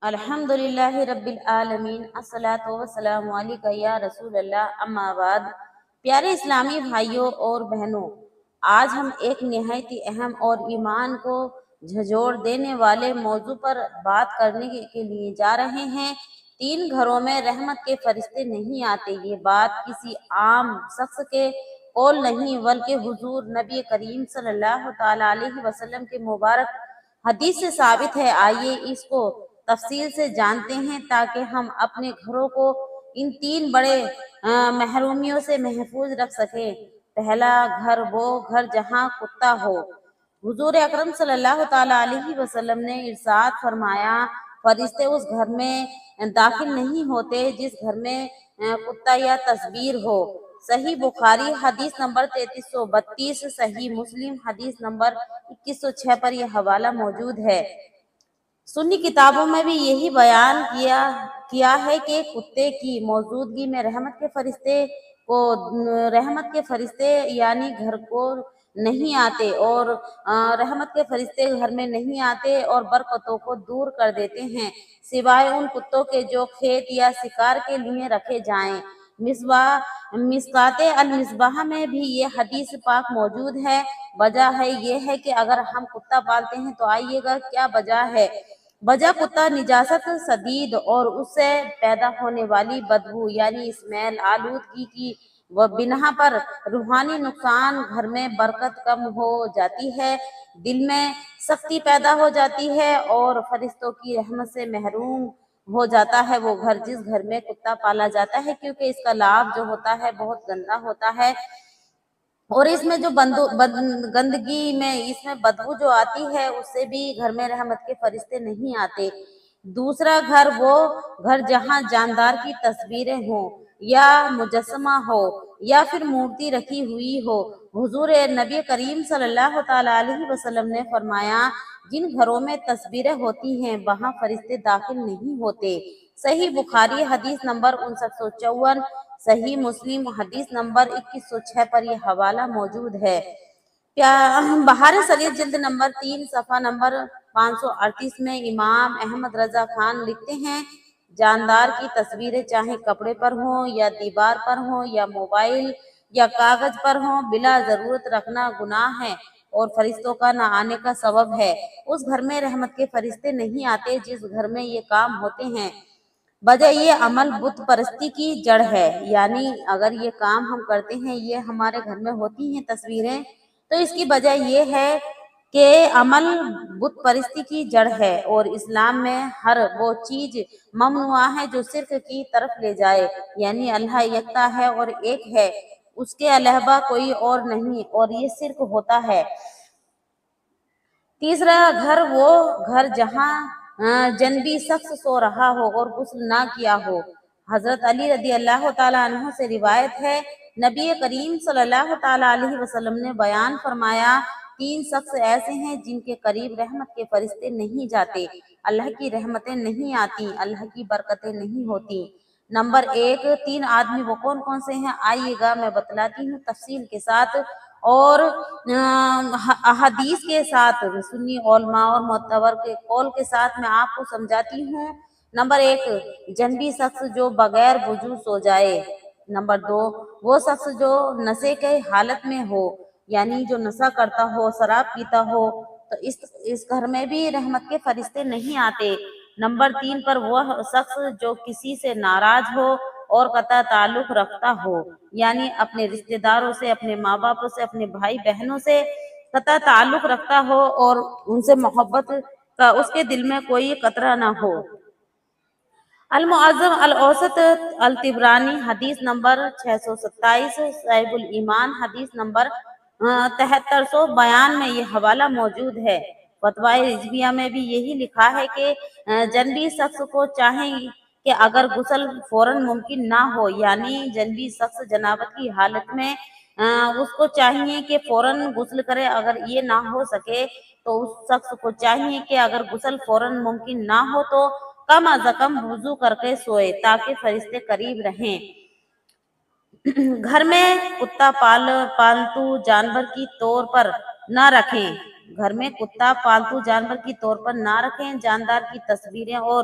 الحمدللہ رب العالمین الصلاۃ والسلام علیکہ یا رسول اللہ اما بعد۔ پیارے اسلامی بھائیوں اور بہنوں، آج ہم ایک نہایت اہم اور ایمان کو جھنجھوڑ دینے والے موضوع پر بات کرنے کے لیے جا رہے ہیں۔ 3 گھروں میں رحمت کے فرشتے نہیں آتے۔ یہ بات کسی عام شخص کے قول نہیں بلکہ حضور نبی کریم صلی اللہ تعالی علیہ وسلم کے مبارک حدیث سے ثابت ہے۔ آئیے اس کو تفصیل سے جانتے ہیں تاکہ ہم اپنے گھروں کو ان 3 بڑے محرومیوں سے محفوظ رکھ سکیں۔ پہلا گھر، وہ گھر جہاں کتا ہو۔ حضور اکرم صلی اللہ تعالی علیہ وسلم نے ارشاد فرمایا، فرشتے اس گھر میں داخل نہیں ہوتے جس گھر میں کتا یا تصویر ہو۔ صحیح بخاری حدیث نمبر 3332، صحیح مسلم حدیث نمبر 2106 پر یہ حوالہ موجود ہے۔ سنی کتابوں میں بھی یہی بیان کیا ہے کہ کتے کی موجودگی میں رحمت کے فرشتے یعنی گھر کو نہیں آتے اور رحمت کے فرشتے گھر میں نہیں آتے اور برکتوں کو دور کر دیتے ہیں، سوائے ان کتوں کے جو کھیت یا شکار کے لیے رکھے جائیں۔ مشکوٰۃ المصباح میں بھی یہ حدیث پاک موجود ہے۔ وجہ ہے یہ ہے کہ اگر ہم کتا پالتے ہیں تو آئیے گا کیا وجہ ہے۔ وجہ کتا نجاست شدید اور اس سے پیدا ہونے والی بدبو یعنی اسمیل آلودگی کی بنا پر روحانی نقصان، گھر میں برکت کم ہو جاتی ہے، دل میں سختی پیدا ہو جاتی ہے اور فرشتوں کی رحمت سے محروم ہو جاتا ہے وہ گھر جس گھر میں کتا پالا جاتا ہے، کیونکہ اس کا لعاب جو ہوتا ہے بہت گندا ہوتا ہے اور اس میں جو گندگی میں اس میں بدبو جو آتی ہے اس سے بھی گھر میں رحمت کے فرشتے نہیں آتے۔ دوسرا گھر، وہ گھر جہاں جاندار کی تصویریں ہوں یا مجسمہ ہو یا پھر مورتی رکھی ہوئی ہو۔ حضور نبی کریم صلی اللہ تعالی علیہ وسلم نے فرمایا، جن گھروں میں تصویریں ہوتی ہیں وہاں فرشتے داخل نہیں ہوتے۔ صحیح بخاری حدیث نمبر 5954، صحیح مسلم حدیث نمبر 2106 پر یہ حوالہ موجود ہے۔ بہار شریف جلد نمبر 3 صفحہ نمبر 538 میں امام احمد رضا خان لکھتے ہیں، جاندار کی تصویریں چاہے کپڑے پر ہوں یا دیوار پر ہوں یا موبائل یا کاغذ پر ہوں، بلا ضرورت رکھنا گناہ ہے اور فرشتوں کا نہ آنے کا سبب ہے۔ اس گھر میں رحمت کے فرشتے نہیں آتے جس گھر میں یہ کام ہوتے ہیں۔ وجہ یہ عمل بت پرستی کی جڑ ہے، یعنی اگر یہ کام ہم کرتے ہیں، یہ ہمارے گھر میں ہوتی ہیں تصویریں، تو اس کی وجہ یہ ہے کہ عمل بت پرستی کی جڑ ہے اور اسلام میں ہر وہ چیز ممنوع ہے جو شرک کی طرف لے جائے، یعنی اللہ یکتا ہے اور ایک ہے، اس کے علاوہ کوئی اور نہیں اور یہ شرک ہوتا ہے۔ تیسرا گھر، وہ گھر جہاں جنبی شخص سو رہا ہو اور غسل نہ کیا ہو۔ حضرت علی رضی اللہ تعالیٰ عنہ سے روایت ہے، نبی کریم صلی اللہ تعالیٰ علیہ وسلم نے بیان فرمایا، 3 شخص ایسے ہیں جن کے قریب رحمت کے فرشتے نہیں جاتے، اللہ کی رحمتیں نہیں آتی، اللہ کی برکتیں نہیں ہوتی۔ نمبر 1، 3 آدمی وہ کون کون سے ہیں؟ آئیے گا میں بتلاتی ہوں تفصیل کے ساتھ اور احادیث کے ساتھ، سنی علماء اور معتبر کے قول کے ساتھ میں آپ کو سمجھاتی ہوں۔ نمبر 1، جنبی شخص جو بغیر وضو سو جائے۔ نمبر 2، وہ شخص جو نشے کے حالت میں ہو، یعنی جو نشہ کرتا ہو، شراب پیتا ہو، تو اس گھر میں بھی رحمت کے فرشتے نہیں آتے۔ نمبر 3 پر وہ شخص جو کسی سے ناراض ہو اور قطع تعلق رکھتا ہو، یعنی اپنے رشتہ داروں سے، اپنے ماں باپ سے، اپنے بھائی بہنوں سے قطع تعلق رکھتا ہو اور ان سے محبت کا اس کے دل میں کوئی قطرہ نہ ہو۔ المعظم الاوسط الطبرانی حدیث نمبر 627، صحیح الایمان حدیث نمبر 7300 بیان میں یہ حوالہ موجود ہے۔ فتویٰ رضویہ میں بھی یہی لکھا ہے کہ جنبی شخص کو چاہے کہ اگر غسل فوراً ممکن نہ ہو، یعنی جنبی شخص جنابت کی حالت میں اس کو چاہیے کہ فوراً غسل کرے، اگر یہ نہ ہو سکے تو اس شخص کو چاہیے کہ اگر غسل فوراً ممکن نہ ہو تو کم از کم وضو کر کے سوئے تاکہ فرشتے قریب رہیں۔ گھر میں کتا پالتو جانور کی طور پر نہ رکھیں۔ گھر میں کتا پالتو جانور کی طور پر نہ رکھیں۔ جاندار کی تصویریں اور